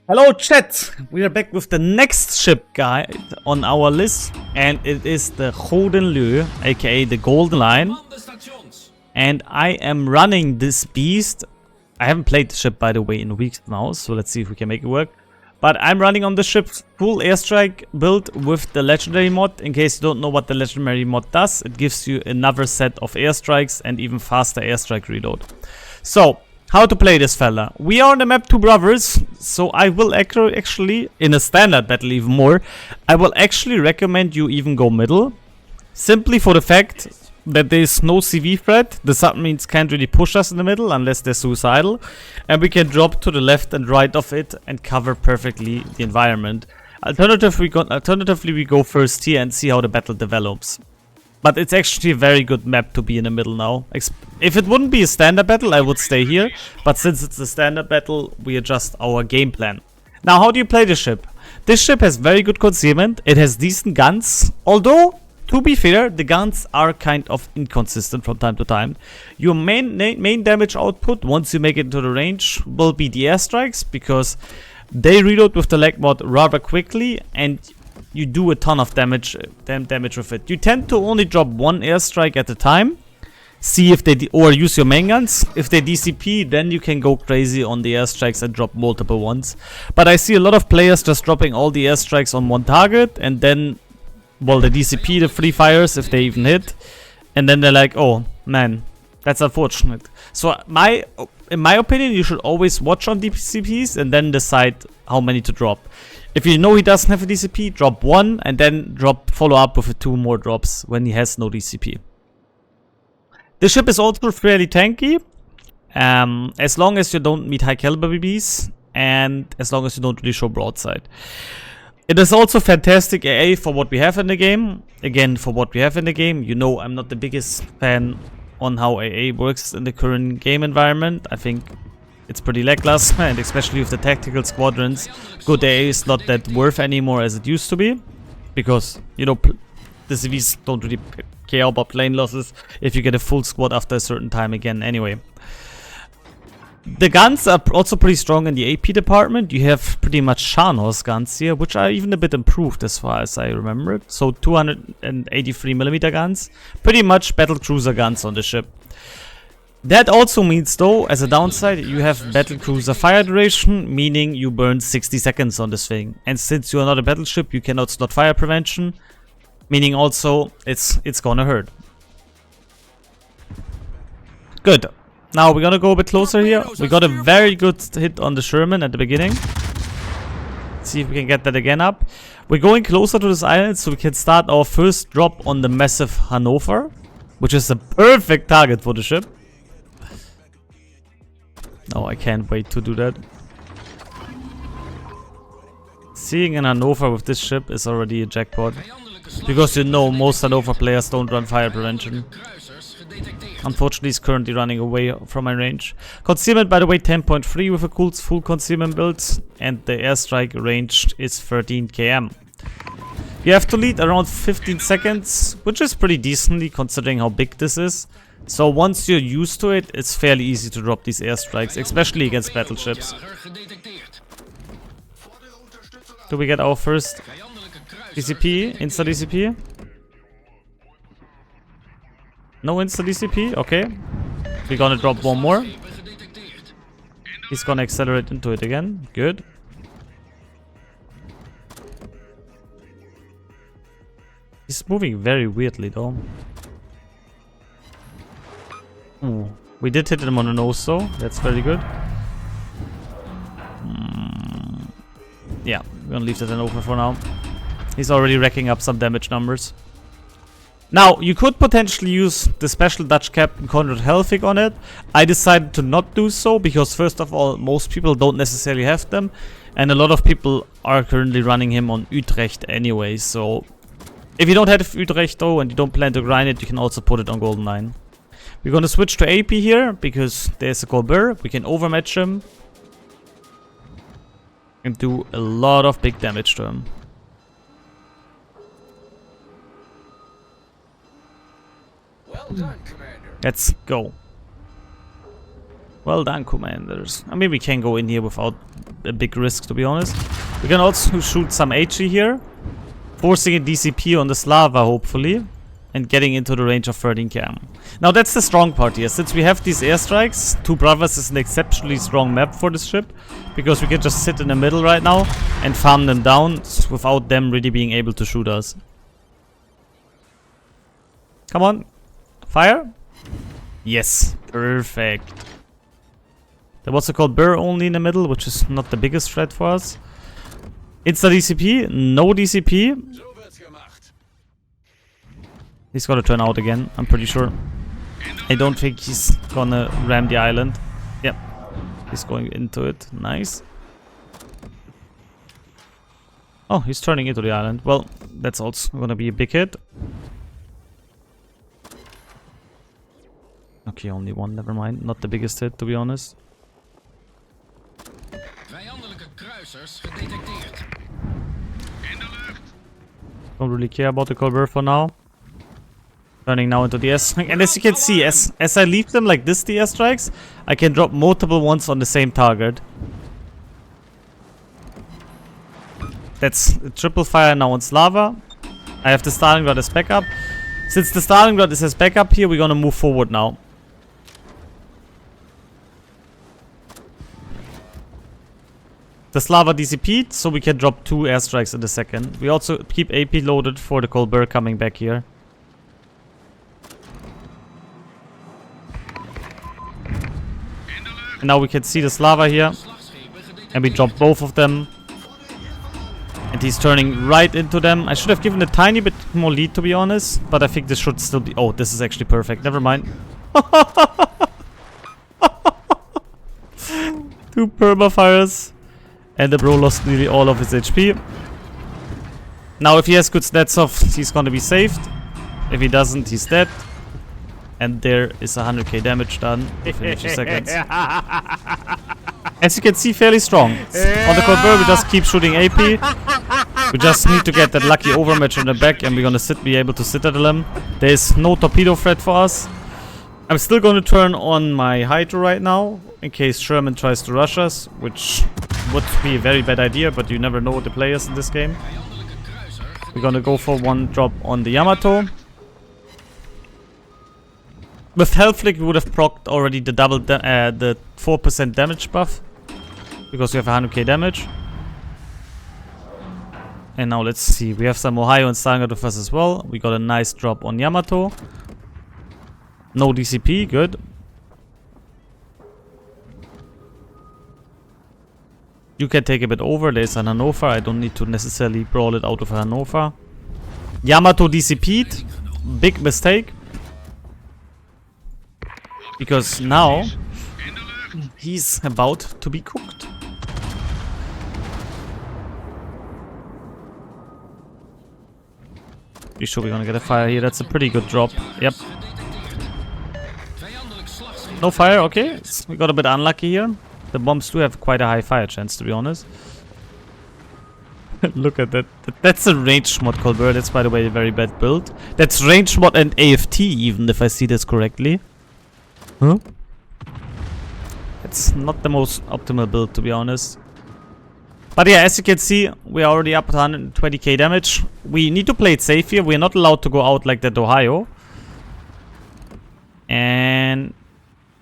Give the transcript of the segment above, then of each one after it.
Hello chat! We are back with the next ship guide on our list, and it is the Gouden Leeuw, aka the Golden Line. And I am running this beast. I haven't played the ship, by the way, in weeks now, so let's see if we can make it work. But I'm running on the ship full airstrike build with the legendary mod. In case you don't know what the legendary mod does, it gives you another set of airstrikes and even faster airstrike reload. So, how to play this fella? We are on the map Two Brothers, so I will actually, in a standard battle even more, I will actually recommend you even go middle. Simply for the fact that there is no CV threat. The submarines can't really push us in the middle unless they're suicidal. And we can drop to the left and right of it and cover perfectly the environment. Alternatively, we go first here and see how the battle develops. But it's actually a very good map to be in the middle now. If it wouldn't be a standard battle, I would stay here. But since it's a standard battle, we adjust our game plan. Now, how do you play this ship? This ship has very good concealment. It has decent guns. Although, to be fair, the guns are kind of inconsistent from time to time. Your main damage output, once you make it into the range, will be the airstrikes. Because they reload with the lag mod rather quickly. And you do a ton of damage with it. You tend to only drop one airstrike at a time. See if they or use your main guns. If they DCP, then you can go crazy on the airstrikes and drop multiple ones. But I see a lot of players just dropping all the airstrikes on one target, and then, well, they DCP the free fires if they even hit, and then they're like, oh man, that's unfortunate. So in my opinion, you should always watch on DCPs and then decide how many to drop. If you know he doesn't have a DCP, drop one and then follow up with 2 more drops when he has no DCP. The ship is also fairly tanky, as long as you don't meet high caliber BBs and as long as you don't really show broadside. It is also fantastic AA for what we have in the game. Again, for what we have in the game, you know I'm not the biggest fan on how AA works in the current game environment. I think it's pretty lackluster, and especially with the tactical squadrons, good AA is not that worth anymore as it used to be. Because, you know, the CVs don't really care about plane losses if you get a full squad after a certain time again anyway. The guns are also pretty strong in the AP department. You have pretty much Shahn's guns here, which are even a bit improved as far as I remember. So 283mm guns, pretty much battle cruiser guns on the ship. That also means, though, as a downside, you have battle cruiser fire duration, meaning you burn 60 seconds on this thing. And since you are not a battleship, you cannot slot fire prevention, meaning also it's gonna hurt. Good. Now we're gonna go a bit closer here. We got a very good hit on the Sherman at the beginning. Let's see if we can get that again up. We're going closer to this island so we can start our first drop on the massive Hanover, which is a perfect target for the ship. Oh, I can't wait to do that. Seeing an Hanover with this ship is already a jackpot. Because you know most Hanover players don't run fire prevention. Unfortunately, he's currently running away from my range. Concealment, by the way, 10.3 with a cool full concealment build. And the airstrike range is 13 km. You have to lead around 15 seconds, which is pretty decently considering how big this is. So once you're used to it, it's fairly easy to drop these airstrikes, especially against battleships. Do we get our first DCP? Insta DCP? No insta DCP? Okay. We're gonna drop one more. He's gonna accelerate into it again. Good. He's moving very weirdly though. Ooh, we did hit him on the nose though. That's very good. Yeah, we're gonna leave that in open for now. He's already racking up some damage numbers. Now, you could potentially use the special Dutch Captain Conrad Helvig on it. I decided to not do so because, first of all, most people don't necessarily have them. And a lot of people are currently running him on Utrecht anyway. So, if you don't have Utrecht though and you don't plan to grind it, you can also put it on Golden Line. We're gonna switch to AP here because there's a Colbert. We can overmatch him and do a lot of big damage to him. Well done, Commander. Let's go. Well done, commanders. I mean, we can go in here without a big risk, to be honest. We can also shoot some HE here, forcing a DCP on this lava, hopefully, and getting into the range of 13 cam. Now, that's the strong part here. Since we have these airstrikes, Two Brothers is an exceptionally strong map for this ship, because we can just sit in the middle right now and farm them down without them really being able to shoot us. Come on. Fire. Yes. Perfect. There was a called Burr only in the middle, which is not the biggest threat for us. Insta DCP, no DCP. He's gonna turn out again, I'm pretty sure. I don't think he's gonna ram the island. Yep, he's going into it. Nice. Oh, he's turning into the island. Well, that's also gonna be a big hit. Okay, only one, never mind. Not the biggest hit, to be honest. Don't really care about the Colbert for now. Turning now into the airstrike. And as you can see, as I leave them like this, the airstrikes, I can drop multiple ones on the same target. That's a triple fire now on Slava. I have the Stalingrad as backup. Since the Stalingrad is as backup here, we're gonna move forward now. The Slava DCP'd, so we can drop 2 airstrikes in a second. We also keep AP loaded for the Colbert coming back here. And now we can see the Slava here. And we drop both of them. And he's turning right into them. I should have given a tiny bit more lead, to be honest. But I think this should still be... Oh, this is actually perfect. Never mind. 2 perma-fires. And the bro lost nearly all of his HP. Now, if he has good stats off, he's gonna be saved. If he doesn't, he's dead. And there is 100k damage done within a few seconds. As you can see, fairly strong. On the Colbert, we just keep shooting AP. We just need to get that lucky overmatch in the back, and we're gonna be able to citadel him. There is no torpedo threat for us. I'm still gonna turn on my Hydro right now, in case Sherman tries to rush us, which would be a very bad idea, but you never know the players in this game. We're gonna go for 1 drop on the Yamato. With Hellflick, we would have procced already the the 4% damage buff, because we have 100k damage. And now let's see, we have some Ohio and Stalingrad with us as well. We got a nice drop on Yamato. No DCP, good. You can take a bit over. There's an Hannover. I don't need to necessarily brawl it out of a Hannover. Yamato DCP'd. Big mistake. Because now he's about to be cooked. Pretty sure we're gonna get a fire here. That's a pretty good drop. Yep. No fire, okay. We got a bit unlucky here. The bombs do have quite a high fire chance, to be honest. Look at that. That's a range mod Colbert. That's, by the way, a very bad build. That's range mod and AFT, even, if I see this correctly. Huh? It's not the most optimal build, to be honest. But yeah, as you can see, we are already up to 120k damage. We need to play it safe here. We're not allowed to go out like that Ohio. And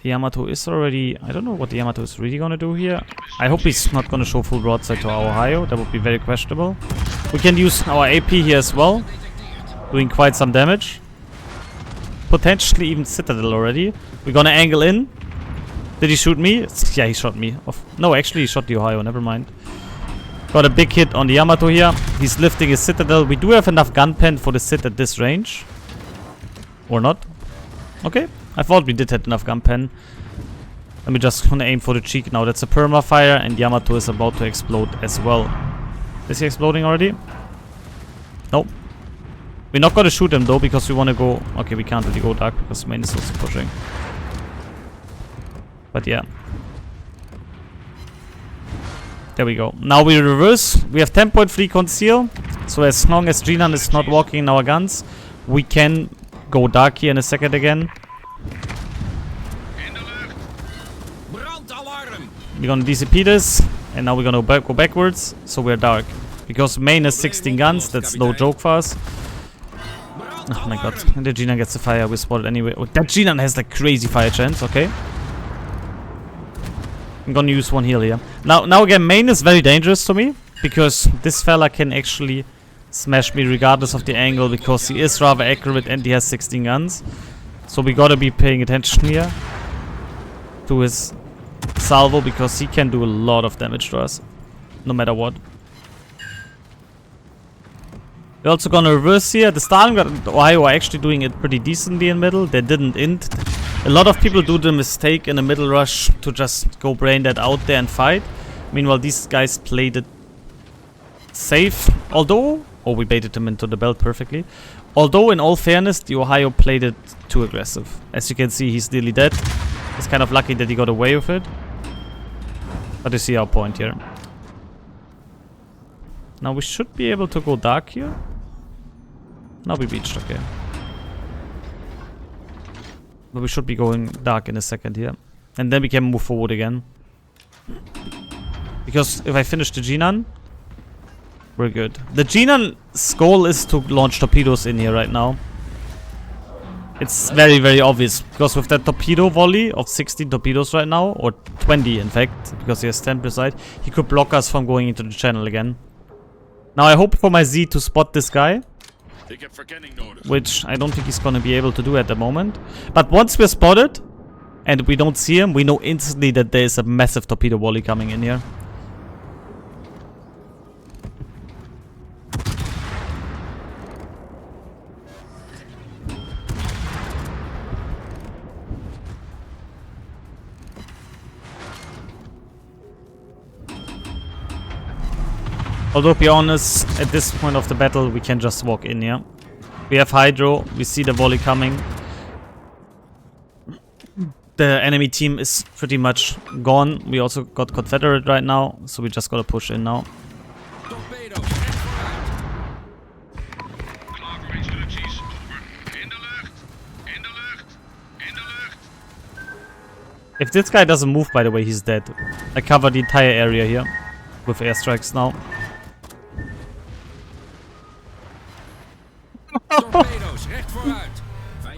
the Yamato is already... I don't know what the Yamato is really gonna do here. I hope he's not gonna show full broadside to our Ohio. That would be very questionable. We can use our AP here as well, doing quite some damage. Potentially even Citadel already. We're gonna angle in. Did he shoot me? Yeah, he shot me. No, actually he shot the Ohio, never mind. Got a big hit on the Yamato here. He's lifting his Citadel. We do have enough gun pen for the Cit at this range. Or not. Okay. I thought we did have enough gun pen. Let me just gonna aim for the cheek now. That's a perma fire, and Yamato is about to explode as well. Is he exploding already? Nope. We're not gonna shoot him though, because we wanna go... Okay, we can't really go dark because main is also pushing. But yeah. There we go. Now we reverse. We have 10.3 conceal. So as long as Jinan is not walking in our guns, we can go dark here in a second again. We're gonna DCP this, and now we're gonna go backwards, so we're dark. Because main has 16 guns, that's no joke for us. Oh my god, and the G9 gets the fire, we spotted anyway. Oh, that G9 has like crazy fire chance, okay. I'm gonna use one heal here. Now again, main is very dangerous to me, because this fella can actually smash me regardless of the angle, because he is rather accurate and he has 16 guns. So we gotta be paying attention here to his salvo, because he can do a lot of damage to us, no matter what. We're also gonna reverse here. The Stalingrad and Ohio are actually doing it pretty decently in middle. They didn't int. A lot of people do the mistake in the middle rush to just go brain that out there and fight. Meanwhile, these guys played it safe. Although... Oh, we baited him into the belt perfectly. Although, in all fairness, the Ohio played it too aggressive. As you can see, he's nearly dead. He's kind of lucky that he got away with it. But you see our point here. Now we should be able to go dark here. Now we beached, okay. But we should be going dark in a second here. And then we can move forward again. Because if I finish the G9, we're good. The G9's goal is to launch torpedoes in here right now. It's very, very obvious. Because with that torpedo volley of 16 torpedoes right now, or 20 in fact, because he has 10 per side, he could block us from going into the channel again. Now I hope for my Z to spot this guy, which I don't think he's gonna be able to do at the moment. But once we're spotted, and we don't see him, we know instantly that there is a massive torpedo volley coming in here. Although, to be honest, at this point of the battle, we can just walk in here. We have Hydro, we see the volley coming. The enemy team is pretty much gone. We also got Confederate right now, so we just gotta push in now. If this guy doesn't move, by the way, he's dead. I cover the entire area here with airstrikes now.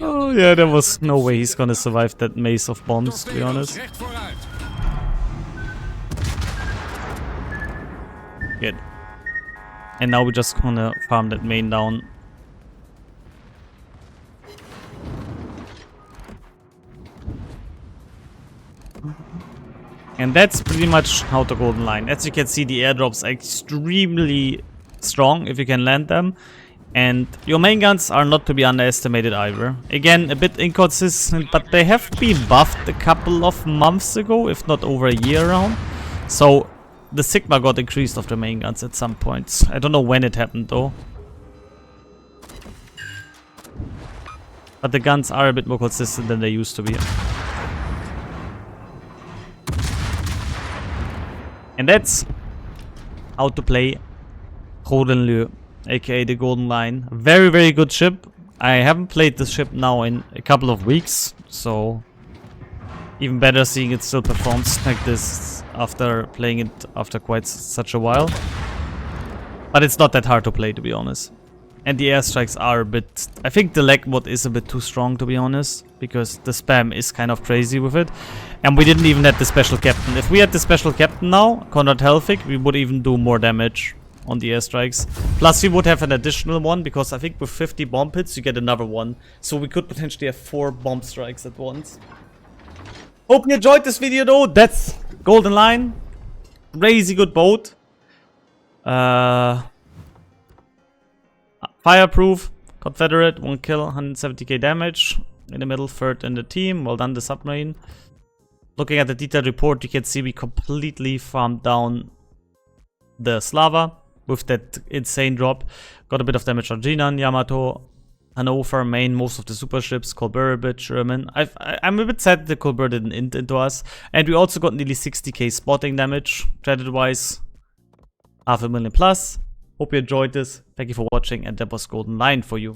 Oh yeah, there was no way he's gonna survive that maze of bombs, to be honest. Good. And now we're just gonna farm that main down. And that's pretty much how to Golden Line. As you can see, the airdrops are extremely strong if you can land them. And your main guns are not to be underestimated either. Again, a bit inconsistent, but they have been buffed a couple of months ago, if not over a year around. So the Sigma got increased of the main guns at some points. I don't know when it happened though. But the guns are a bit more consistent than they used to be. And that's how to play Gouden, aka the Golden Line. Very, very good ship. I haven't played this ship now in a couple of weeks, so even better seeing it still performs like this after playing it after quite such a while. But it's not that hard to play, to be honest. And the airstrikes are a bit... I think the lag mod is a bit too strong, to be honest, because the spam is kind of crazy with it. And we didn't even have the special captain. If we had the special captain now, Konrad Helfig, we would even do more damage on the airstrikes. Plus we would have an additional one, because I think with 50 bomb hits you get another one. So we could potentially have 4 bomb strikes at once. Hope you enjoyed this video though. That's Golden Line. Crazy good boat. Fireproof, Confederate, 1 kill, 170k damage. In the middle, third in the team. Well done, the submarine. Looking at the detailed report, you can see we completely farmed down the Slava with that insane drop. Got a bit of damage on Jinan, Yamato, Hannover, Maine, most of the super ships, Colbert a bit, Sherman. I'm a bit sad that Colbert didn't int into us. And we also got nearly 60k spotting damage, credit-wise. 500,000 plus. Hope you enjoyed this. Thank you for watching, and that was Golden Line for you.